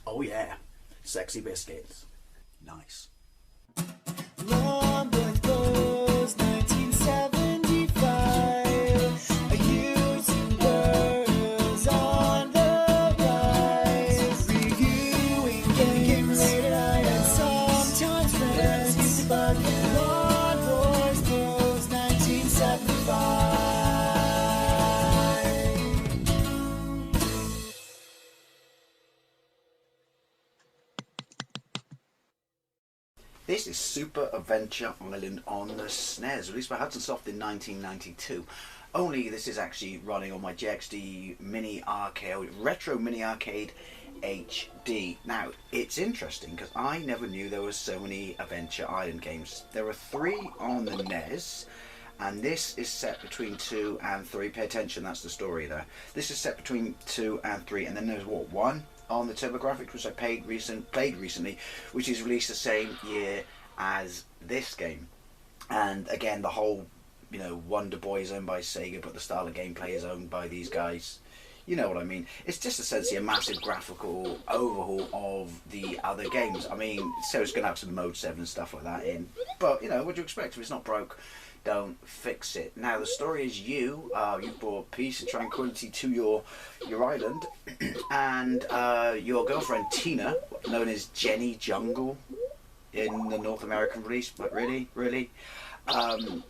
Oh yeah, sexy biscuits. Nice. Long boy clothes, 1975. Using girls on the rise. Reviewing games late at night and sometimes friends used to bug. Long boys clothes, 1975. This is Super Adventure Island on the SNES, released by Hudson Soft in 1992. Only this is actually running on my JXD Mini Arcade, Retro Mini Arcade HD. Now, it's interesting because I never knew there were so many Adventure Island games. There are 3 on the NES, and this is set between 2 and 3. Pay attention, that's the story there. This is set between 2 and 3, and then there's what, 1 on the TurboGrafx, which I played recently, which is released the same year as this game. And again, the whole, Wonder Boy is owned by Sega, but the style of gameplay is owned by these guys. You know what I mean? It's just essentially a massive graphical overhaul of the other games. I mean, so it's going to have some Mode 7 and stuff like that in. But, what do you expect? If it's not broke, don't fix it. Now, the story is you brought peace and tranquility to your island, and your girlfriend Tina, known as Jenny Jungle in the North American release, but really,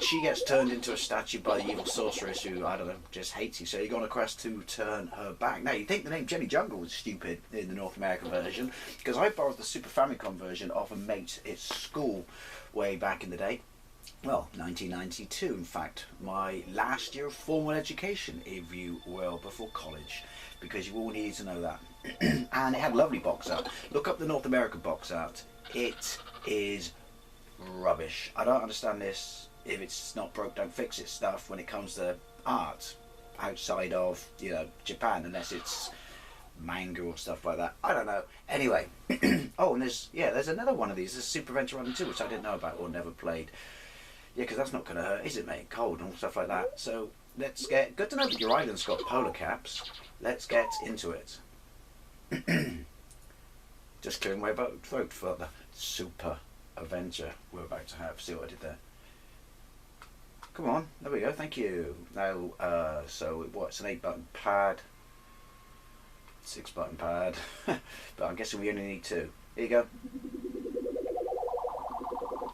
she gets turned into a statue by the evil sorceress who, I don't know, just hates you. So you go on a quest to turn her back. Now, you'd think the name Jenny Jungle was stupid in the North American version, because I borrowed the Super Famicom version off a mate at school way back in the day. Well, 1992, in fact, my last year of formal education, if you will, before college, because you all need to know that. And it had a lovely box art. Look up the North American box art. It is rubbish. I don't understand this, if it's not broke, don't fix it stuff when it comes to art outside of, Japan, unless it's manga or stuff like that. I don't know. Anyway, oh, and there's another one of these. There's Super Adventure Island 2, which I didn't know about or never played. Yeah, because that's not going to hurt, is it, mate? Cold and stuff like that. So let's get... Good to know that your island's got polar caps. Let's get into it. Just clearing my throat for the super adventure we're about to have. See what I did there? Come on. There we go. Thank you. Now, so what's an 8-button pad? 6-button pad. But I'm guessing we only need 2. Here you go.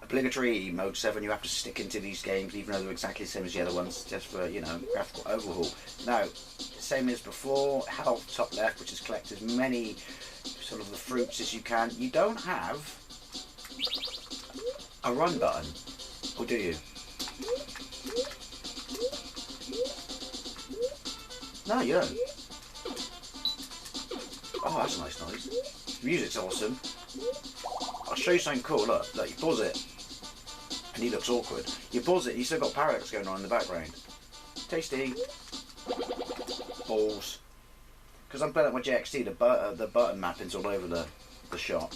Obligatory Mode 7, you have to stick into these games even though they're exactly the same as the other ones, just for, graphical overhaul. Now, same as before, health top left, which is collect as many sort of the fruits as you can. You don't have a run button, or do you? No, you don't. Oh, that's a nice noise. The music's awesome. I'll show you something cool. Look, you pause it. And he looks awkward. You pause it, you still got parallax going on in the background. Tasty. Balls. Because I'm playing at my JXT, the button mapping's all over the shop.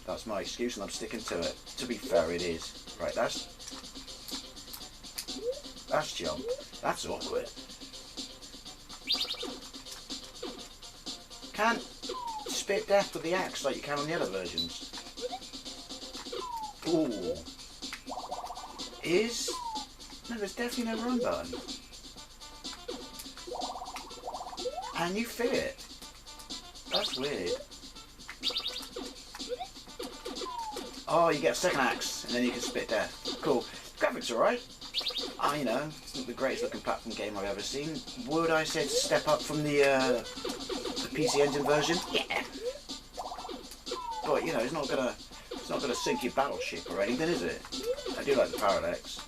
That's my excuse and I'm sticking to it. To be fair, it is. Right, that's jump. That's awkward. Can't spit death with the axe like you can on the other versions. Ooh. No, there's definitely no run button. And you feel it. That's weird. Oh, you get a second axe, and then you can spit death. Cool. Graphics alright. It's not the greatest looking platform game I've ever seen. Would I say to step up from the PC Engine version? Yeah. But, it's not gonna sink your battleship or anything, is it? I do like the parallax.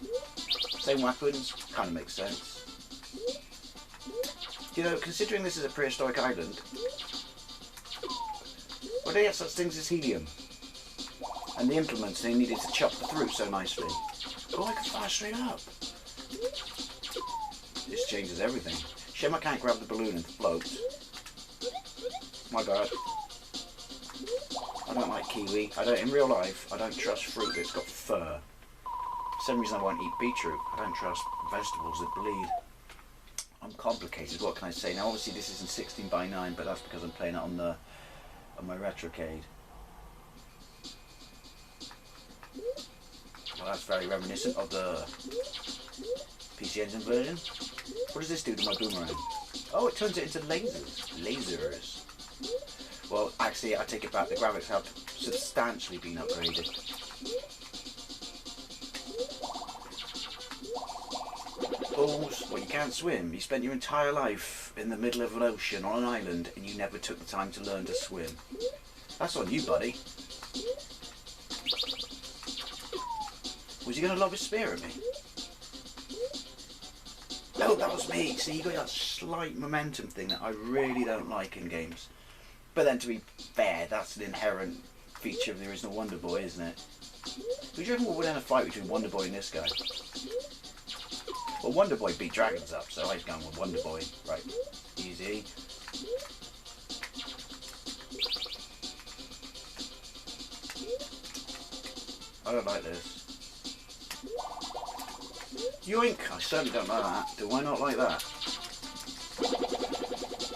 Same weapons, kind of makes sense. Considering this is a prehistoric island, well, they get such things as helium. And the implements they needed to chop the fruit so nicely. Oh, I can fire straight up. This changes everything. Shame I can't grab the balloon and float. My god. I don't like kiwi. In real life, I don't trust fruit that's got fur. For some reason I won't eat beetroot. I don't trust vegetables that bleed. I'm complicated, what can I say? Now obviously this isn't 16:9, but that's because I'm playing it on the on my retrocade. Well, that's very reminiscent of the PC Engine version. What does this do to my boomerang? Oh, it turns it into lasers. Lasers. Well, actually, I take it back. The graphics have substantially been upgraded. Balls, well, you can't swim. You spent your entire life in the middle of an ocean on an island and you never took the time to learn to swim. That's on you, buddy. Was he going to lob his spear at me? No, that was me. See, you got that slight momentum thing that I really don't like in games. But then, to be fair, that's an inherent feature of the original Wonder Boy, isn't it? Who do you reckon will win in a fight between Wonder Boy and this guy? Well, Wonder Boy beat dragons up, so I'm going with Wonder Boy. Right, easy. I don't like this. Yoink! I certainly don't like that. Do I not like that?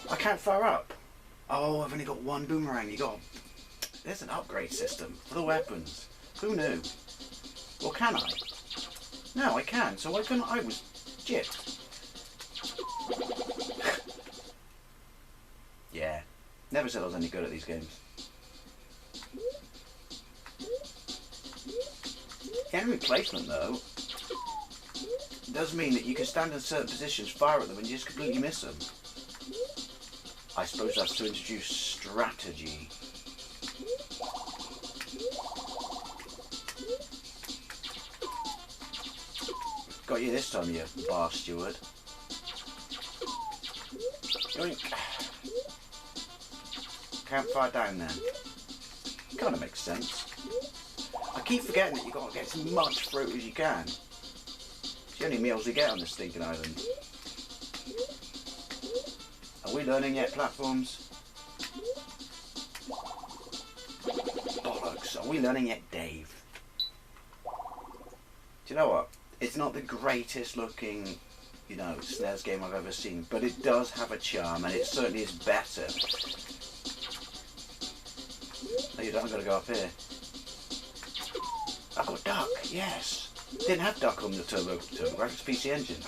I can't fire up. Oh, I've only got one boomerang. There's an upgrade system for the weapons. Who knew? Well, can I? No, I can. So why couldn't I? Was gypped. Yeah. Never said I was any good at these games. Enemy placement, though, does mean that you can stand in certain positions, fire at them, and you just completely miss them. I suppose that's to introduce strategy. Got you this time, you bar steward. Yoink. Can't fire down then. Kind of makes sense. I keep forgetting that you've got to get as much fruit as you can. It's the only meals you get on this stinking island. Are we learning yet, platforms? Bollocks. Are we learning yet, Dave? Do you know what? It's not the greatest looking, you know, SNES game I've ever seen, but it does have a charm, and it certainly is better. No, you don't. I've got to go up here. I've got duck, yes. Didn't have duck on the turbo graphics PC engine.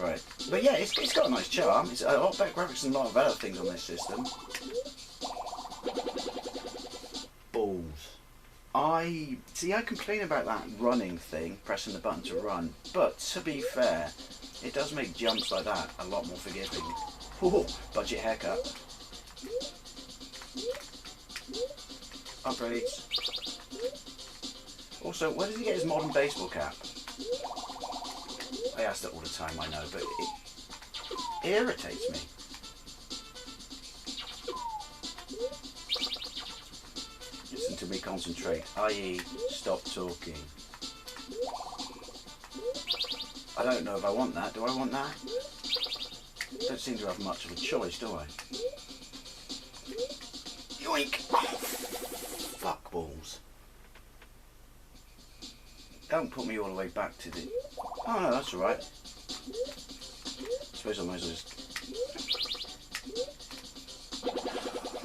Right. But yeah, it's got a nice charm. It's a lot better graphics than a lot of other things on this system. Balls. I complain about that running thing, pressing the button to run, but to be fair, it does make jumps like that a lot more forgiving. Ooh, budget haircut. Upgrades. Also, where does he get his modern baseball cap? I ask that all the time, I know, but it irritates me. Listen to me concentrate, i.e. stop talking. I don't know if I want that. Do I want that? Don't seem to have much of a choice, do I? Yoink! Oh, fuck balls. Don't put me all the way back to the... Oh no, that's alright. I suppose I might as well just...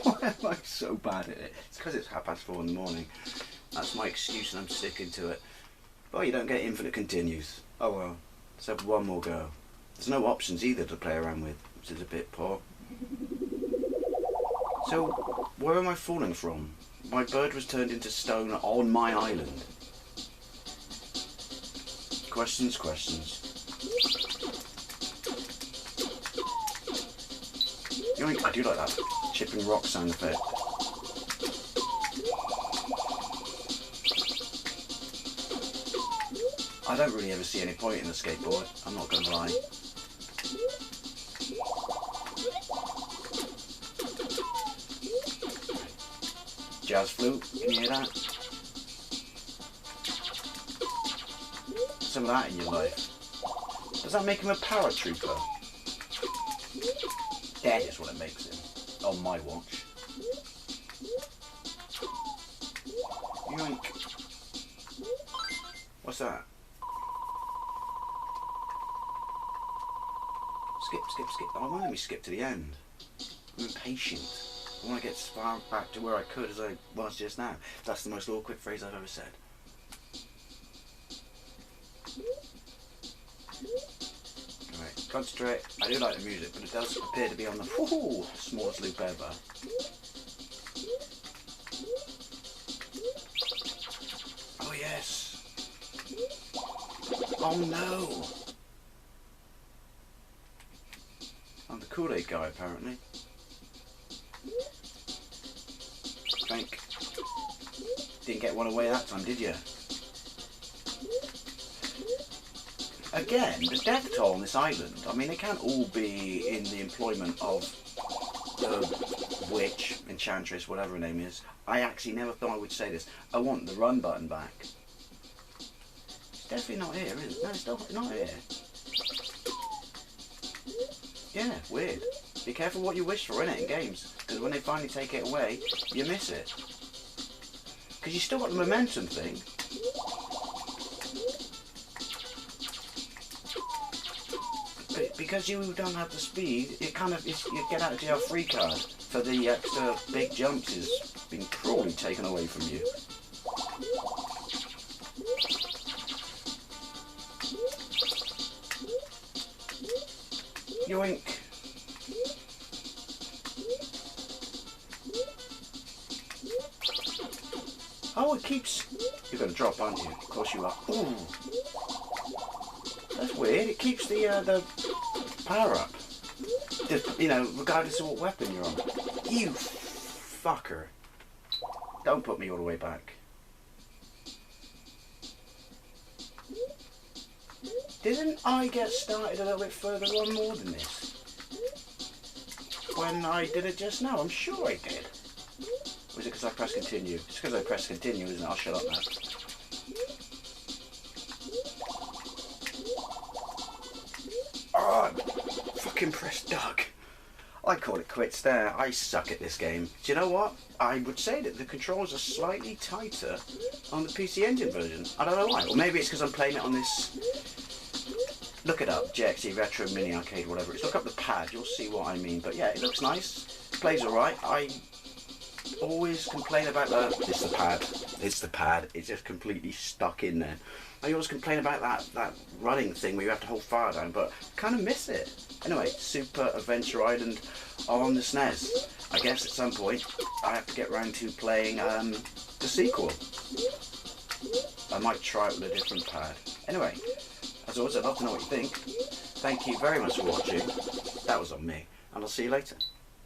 Why am I so bad at it? It's because it's 4:30 in the morning. That's my excuse and I'm sticking to it. But you don't get infinite continues. Oh well, let's have one more go. There's no options either to play around with, which is a bit poor. So, where am I falling from? My bird was turned into stone on my island. Questions, questions. Yoink, I do like that chipping rock sound effect. I don't really ever see any point in the skateboard, I'm not gonna lie. Jazz flute, can you hear that? Some of that in your life. Does that make him a paratrooper? That is what it makes him, on my watch. Yoink. What's that? Skip, skip, skip. Oh, why don't we skip to the end? I'm impatient. I want to get as far back to where I could as I was just now. That's the most awkward phrase I've ever said. Alright, concentrate. I do like the music, but it does appear to be on the smallest loop ever. Oh yes. Oh no. I'm the Kool-Aid guy apparently. Think. Didn't get one away that time, did you? Again, the death toll on this island, I mean, they can't all be in the employment of the witch, enchantress, whatever her name is. I actually never thought I would say this. I want the run button back. It's definitely not here, is it? No, it's not here. Yeah, weird. Be careful what you wish for, innit, in games. Because when they finally take it away, you miss it. Because you still got the momentum thing. But because you don't have the speed, it kind of, you get out of jail free card for the extra big jumps is being cruelly taken away from you. Yoink. Oh, it keeps... You're going to drop, aren't you? Of course you are. Ooh. That's weird. It keeps the power up. You know, regardless of what weapon you're on. You fucker. Don't put me all the way back. Didn't I get started a little bit further on more than this? When I did it just now? I'm sure I did. Or is it because I pressed continue? It's because I pressed continue, isn't it? I'll shut up now. Oh, fucking press duck. I call it quits there. I suck at this game. Do you know what? I would say that the controls are slightly tighter on the PC Engine version. I don't know why. Or maybe it's because I'm playing it on this... Look it up, JXE Retro Mini Arcade, whatever it is. Look up the pad, you'll see what I mean. But yeah, it looks nice. Plays alright. I always complain about the... It's the pad. It's the pad. It's just completely stuck in there. I always complain about that running thing where you have to hold fire down, but kind of miss it. Anyway, Super Adventure Island on the SNES. I guess at some point I have to get round to playing the sequel. I might try it with a different pad. Anyway, as always, I'd love to know what you think. Thank you very much for watching. That was on me, and I'll see you later.